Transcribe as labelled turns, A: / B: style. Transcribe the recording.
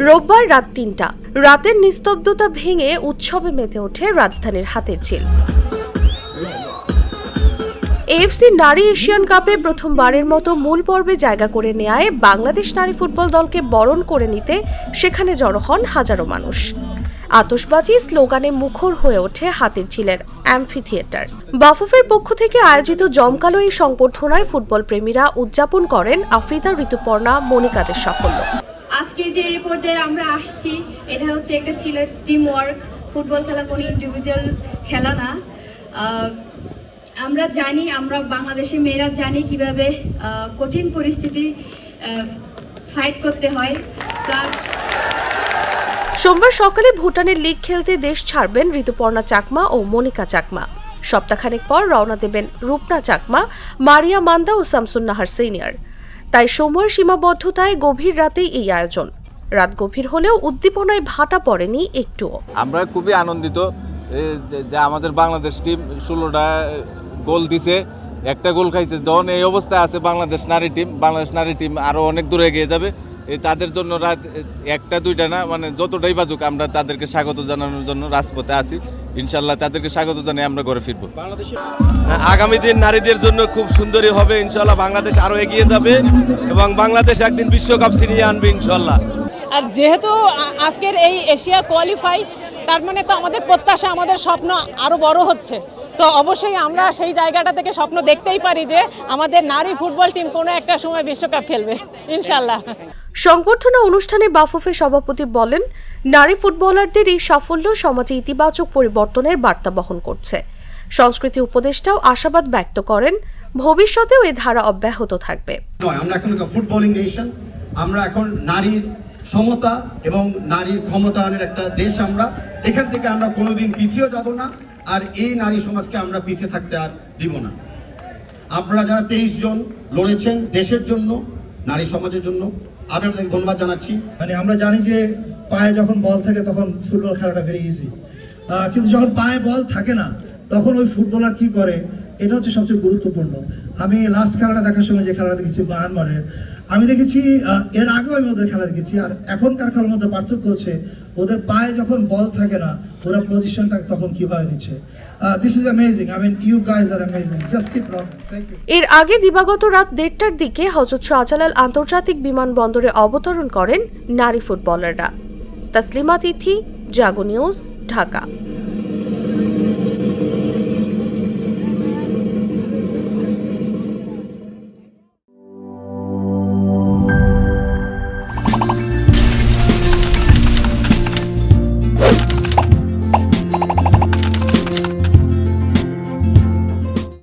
A: রোববার রাত ৩টা রাতের নিস্তব্ধতা ভেঙে উৎসবে মেতে ওঠে রাজধানীর হাতের ঝিল। এএফসি নারী এশিয়ান কাপে প্রথমবারের মতো মূল পর্বে জায়গা করে নেয় বাংলাদেশ নারী ফুটবল দলকে বরণ করে নিতে সেখানে জড়ো হন হাজারো মানুষ। আতশবাজি স্লোগানে মুখর হয়ে ওঠে হাতের ঝিলের অ্যাম্ফি থিয়েটার। বাফুফের পক্ষ থেকে আয়োজিত জমকালো এই সংবর্ধনায় ফুটবল প্রেমীরা উদযাপন করেন আফ্রিদা, ঋতুপর্ণা, মনিকাদের সাফল্য।
B: আজকে যে এই পর্যায়ে আমরা আসছি, এটা হচ্ছে একটা ছেলের টিম ওয়ার্ক। ফুটবল খেলা কোনো ইন্ডিভিজুয়াল খেলা না। আমরা জানি, আমরা বাংলাদেশের মেয়েরা জানি কিভাবে কঠিন পরিস্থিতি ফাইট করতে হয়।
A: সোমবার সকালে ভুটানের লিগ খেলতে দেশ ছাড়বেন ঋতুপর্ণা চাকমা ও মনিকা চাকমা। সপ্তাহখানেক পর রওনা দেবেন রূপনা চাকমা, মারিয়া মান্দা ও শামসুন নাহার সিনিয়র। তাই সময়ের সীমাবদ্ধতায় গভীর রাতেই এই আয়োজন। রাত গভীর হলেও উদ্দীপনায় ভাটা পড়েনি একটুও।
C: আমরা খুবই আনন্দিত যে আমাদের বাংলাদেশ টিম 16টা গোল দিছে, একটা গোল খাইছে। যখন এই অবস্থায় আছে বাংলাদেশ নারী টিম আরও অনেক দূরে এগিয়ে যাবে। তাদের জন্য রাত 1টা 2টা না, মানে যতটাই বাজুক আমরা তাদেরকে স্বাগত জানানোর জন্য রাজপথে আছি। ইনশাল্লাহ তাদেরকে স্বাগত জানিয়ে আমরা ঘরে ফিরবো।
D: আগামী দিন নারীদের জন্য খুব সুন্দরই হবে ইনশাল্লাহ। বাংলাদেশ আরও এগিয়ে যাবে এবং বাংলাদেশ একদিন বিশ্বকাপ ছিনিয়ে আনবে ইনশাল্লাহ।
E: আর যেহেতু আজকের এই এশিয়া কোয়ালিফাই, তার মানে তো আমাদের প্রত্যাশা, আমাদের স্বপ্ন আরও বড় হচ্ছে। তো অবশ্যই আমরা সেই জায়গাটা থেকে স্বপ্ন দেখতেই পারি যে আমাদের নারী ফুটবল টিম কোনো একটা সময় বিশ্বকাপ খেলবে ইনশাল্লাহ।
A: সংবর্ধনা অনুষ্ঠানে বাফুফে সভাপতি বলেন, নারী ফুটবলারদের এই সাফল্য সমাজে ইতিবাচক পরিবর্তনের বার্তা বহন করছে। সংস্কৃতি উপদেষ্টাও আশাবাদ ব্যক্ত করেন, ভবিষ্যতেও এ ধারা অব্যাহত থাকবে।
F: আমরা এখন ফুটবলিং নেশন, আমরা এখন নারীর সমতা এবং নারীর ক্ষমতায়নের একটা দেশ। আমরা এখান থেকে আমরা কোনোদিন পিছিয়ে যাব না, আর এই নারী সমাজকে আমরা পিছিয়ে থাকতে আর দিব না। আপনারা যারা 23 জন লড়েছেন দেশের জন্য, নারী সমাজের জন্য, আমি আপনাদের ধন্যবাদ জানাচ্ছি।
G: মানে আমরা জানি যে পায়ে যখন বল থাকে তখন ফুটবল খেলাটা ভেরি ইজি, কিন্তু যখন পায়ে বল থাকে না তখন ওই ফুটবলার কি করে, এটা হচ্ছে সবচেয়ে গুরুত্বপূর্ণ। আমি লাস্ট খেলাটা দেখার সময় যে খেলাটা দেখেছি মায়ানমারের, আমি দেখেছি এর আগেও আমি ওদের খেলা দেখেছি, আর এখনকার খেলার মধ্যে পার্থক্য হচ্ছে ওদের পায়ে যখন বল থাকে না ওরা পজিশনটা তখন কিভাবে নিচ্ছে। This is amazing. I mean you guys are amazing, just keep rocking. Thank you.
A: এর আগে দিবাগত রাত 1টার দিকে হযরত শাহজালাল আন্তর্জাতিক বিমানবন্দরে অবতরণ করেন নারী ফুটবলাররা। তাসলিমা তিথি, জাগো নিউজ, ঢাকা।